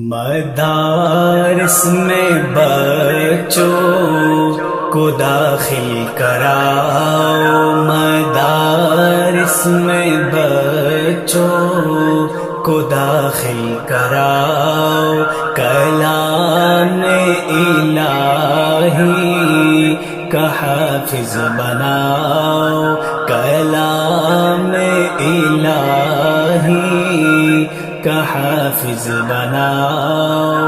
مدارس میں بچوں کو داخل کراؤ، مدارس میں بچوں کو داخل کراؤ، کلام الہی کا حافظ بناؤ، کلام الہی کا حافظ بناؤ۔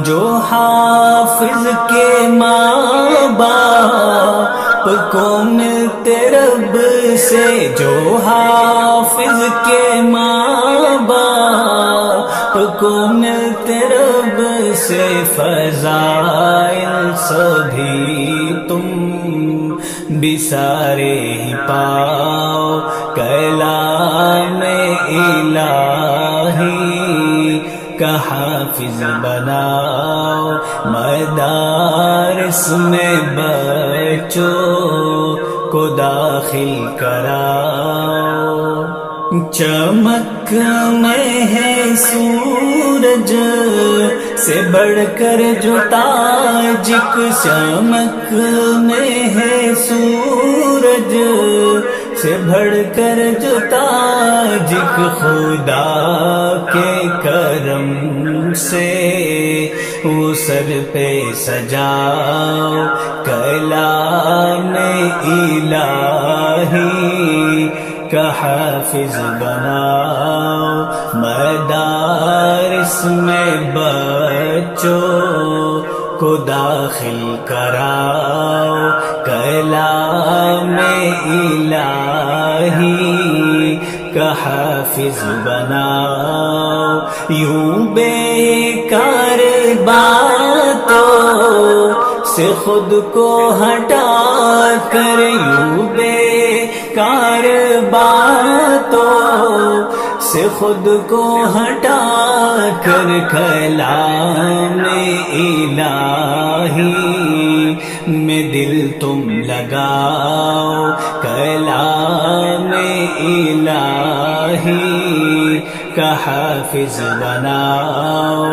جو حافظ کے ماں باپ کو ملتے رب سے، جو حافظ کے ماں باپ کو ملتے رب سے، فضائل سبھی تم بھی سارے ہی پاؤ، کلام الہی کا حافظ بناؤ، مدارس میں بچوں کو داخل کراؤ۔ چمک میں ہے سورج سے بڑھ کر جو تاج، چمک میں ہے سورج سے بڑھ کر جو تاج، خدا کے کرم سے وہ سر پہ سجاؤ، کلام الہی کا حافظ بناؤ، مدارس میں بچوں کو داخل کراؤ، کلام الہی کا حافظ بناؤ۔ یوں بیکار باتوں سے خود کو ہٹا کر، یوں بیکار باتوں سے خود کو ہٹا کر، کلام الہی میں دل تم لگاؤ، کلام الہی کا حافظ بناؤ۔